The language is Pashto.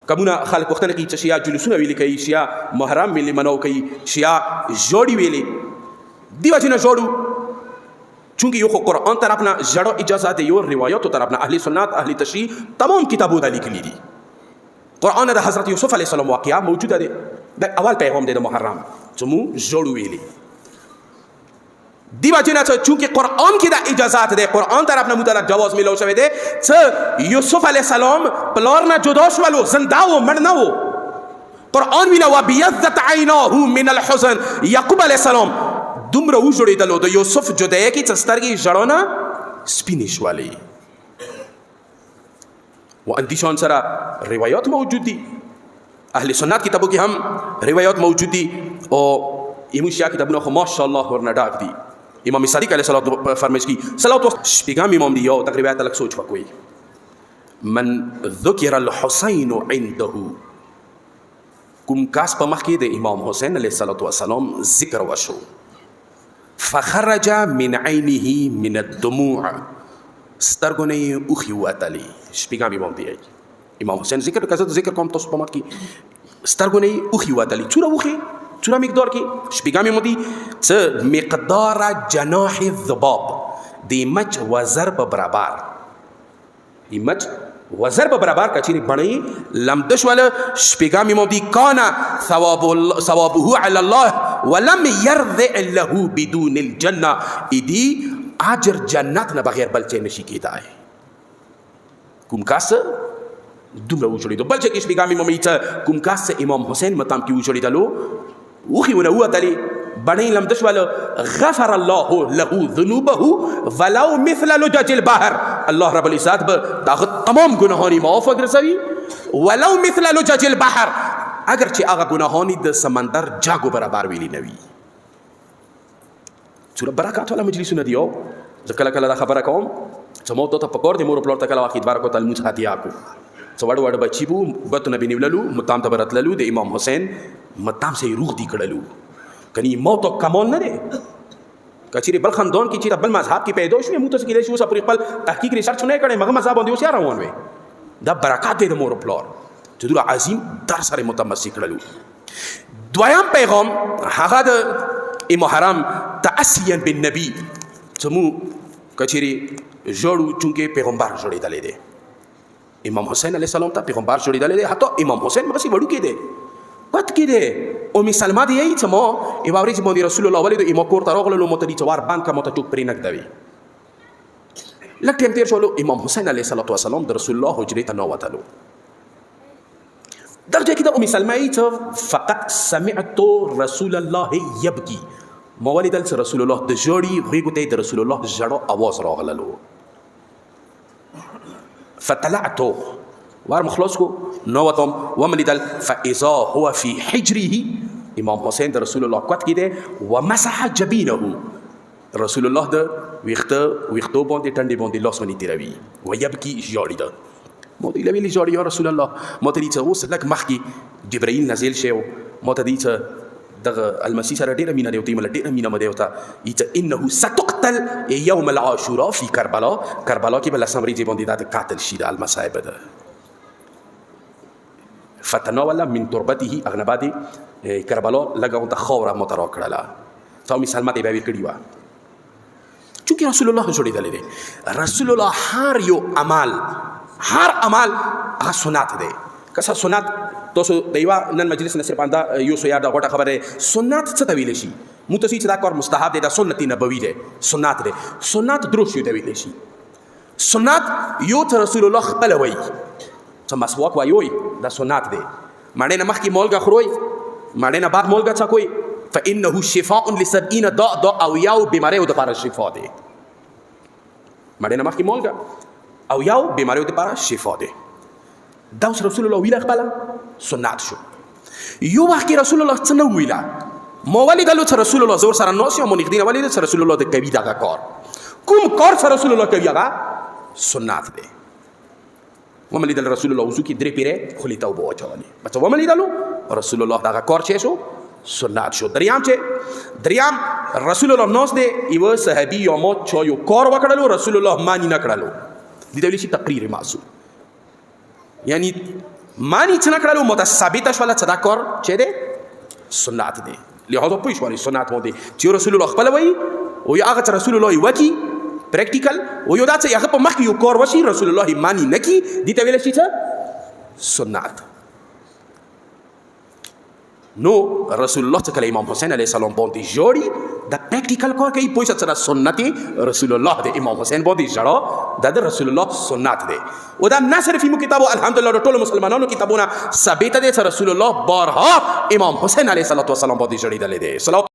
کمونه خلک پوښتنه کوي چې شیعه جلوسونه ویلي کوي، شیعه محرم ویلي منو کوي، شیعه ژوړي ویلي. دی وجې نه ژوړو چونکه یو خو قرآن طرف نه ژړو اجازه ده، یو روایاتو طرف نه اهل سنت اهل تشریع تمام کتابونه لیکلي دي. قرآن د حضرت یوسف علیه السلام واقعه موجوده ده، د اول پیغام دی د محرم چې مو ژوړو ویلي. دی وجه نه چونکه قرآن کې د اجازات ده، قرآن طرف نه مو جواز ملو شوی دی چې یوسف علیه السلام پلار نه جدا شولو، زنده و مړ نه و. قرآن وینا وبیضت عیناه من الحزن، یعقوب علیه السلام دومره وژړېدلو د یوسف جدایۍ کې چې سترګې ژړو نه سپینې شولې. و اندیشان سره روایات موجود دي، اهل سنت کتابو کې هم روایات موجود دي او ایمو شیعه کتابونه خو ماشاءالله ورنه ډاک دي. امام صادق علیه السلام فرمایش کی صلوات و شپږم امام دی، یو تقریبا تلک سوچ وکوي من ذکر الحسین عنده، کوم کاس په مخ کې د امام حسین علیه السلام ذکر وشو، فخرج من عینه من الدموع، سترګو نه یې اوښې وتلې. شپږم امام دی امام حسین ذکر کزه ذکر کوم تاسو په مخ کې سترګو نه یې اوښې وتلې. څومره اوښې؟ څومره مقدار کې؟ شپږم امام دی څه مقدار جناح الذباب، د مچ وزر په برابر، د مچ وزر په برابر کچېرې بڼې لمده شوله. شپږم امام دی کان ثوابه علی الله ولم یرضع له بدون الجنه، ایدی اجر جنت نه بغیر بل څه نشي کېدای. کوم کاس دومره وژړېدو. بل چې کې شپږم امام دی کوم کاس امام حسین مقام کې وژړېدلو، وخي ونه وتلې بڼې لمده شوله. غفر الله له ذنوبه ولو مثل لجج البحر، الله رب العزت به داغه تمام ګناهانی معاف وګرځوي. ولو مثل لجج البحر، اگر چې هغه ګناهانی د سمندر جاګو برابر ویلي نه وي. څومره برکات والا مجلسونه دي. زه کله کله دا خبره کوم چې موږ ته پکور دي مور پلار ته کله واخید بارکو تعالی موږ هاتیا کو څه وړ وړ بچی بو بتونه بنوللو متام ته برتللو د امام حسین متام سي روح دي کړلو کني موت کمال نه دي کچېری بل خاندان کې چې بل مذهب کې پیدا شوی موږ ته کې شو سپری خپل تحقیق ریسرچ نه کړي مګر مذهب باندې اوس روان وي دا برکات دي د مور پلار چې دوی عظیم در سره متمسک کړلو. دویم پیغام هغه د محرم تأسيا بالنبي چمو کچېری جوړو چونکه پیغمبر جوړېدل دي امام حسین علیه السلام ته پیغمبر جوړېدل دي حتی امام حسین مغسی وړو کې دي پد کې دي ام سلمہ دی چې ما ایواري چې باندې رسول الله ولید امام کور ته راغلو مو ته دي چوار باند کا مو ته ټوک پرې نک دوي لکه تیم تیر شولو امام حسین علیه السلام د رسول الله حجرې ته نو وتلو درجه كده أم سلمى فقط سمعت رسول الله يبكي ما ولد رسول الله دجوري غيقو تيد رسول الله جرى أواز راغللو فطلعت وار مخلصكو نوتم وملد فإذا هو في حجره إمام حسين رسول الله قد كده ومسح جبينه رسول الله ده ويختو بوندي تندي بوندي لوس مني تروي ويبكي جاري ده ما ته ویلي جوړ یا رسول الله ما ته دې څه اوس لک مخکې جبرائیل نازل شو ما ته دې څه دغه المسیح سره ډېره مینه دی او ته مله ډېره مینه مده وته چې انه ستقتل یوم العاشوراء فی کربلا کربلا کې بل سمری دی باندې د قاتل شي د المصائب ده فتناول من تربته اغنبادي کربلا لګاو ته خوره مترا کړله ته می سلمہ دی به کړی و چونکه رسول الله جوړېدل دي رسول الله هر یو عمل هر عمل هغه سنت دی که سنت تاسو د یو نن مجلس نه صرف انده یو سو یاد غوټه خبره سنت څه ته ویل شي متوسی چې دا کار مستحب دی دا سنت نبوي دی سنت دی سنت درو شي ته ویل شي سنت یو ته رسول الله خپل وای چې مسواک وایوي دا سنت دی مړې نه مخکې مولګه خروي مړې نه بعد مولګه چاکوي فانه شفاء ل70 داء او یو بیماری د لپاره شفا دی مړې نه مخکې مولګه او یو بیماریو لپاره شفا ده دا رسول الله ویل خپل سنت شو یو وخت رسول الله څه نو ویلا مو ولید له رسول الله زور سره نو سي مو نګدین ولید رسول الله د کوي دا کار کوم کار سره رسول الله کوي هغه سنت ده وملید رسول الله وسو کی درې پیره خلی توبه واچولي بچو وملید له رسول الله دا کار چه شو سنت شو دریام رسول الله نوس ده ایو صحابي یو مو چا یو کار وکړلو رسول الله مانی نه کړلو دي ویل شي تقریر معصوم یعنی مانی چې نه کړلو متثبته شوله چې دا کار چې دی سنت دی. لہذا پوه شولې سنت باندې چې رسول الله خپله وایي او یا هغه چې رسول الله یې وکړي پریکټیکل او یو دا چې هغه په مخکې یو کار وشي رسول الله یې مانی نه کړي دې ته ویلی شي څه سنت. نو رسول الله چې کله امام حسین علیه السلام باندې ژاړي دا پریکټیکل کار کوي پوه شه چې دا سنت رسول الله دی. امام حسین باندې ژړا دا د رسول الله سنت دی. او دا نه صرف ایمو کتابو الحمدلله د ټولو مسلمانانو کتابونه ثابته دی چې رسول الله بارها امام حسین علیه السلام باندې ژړېدلی دی. صلوات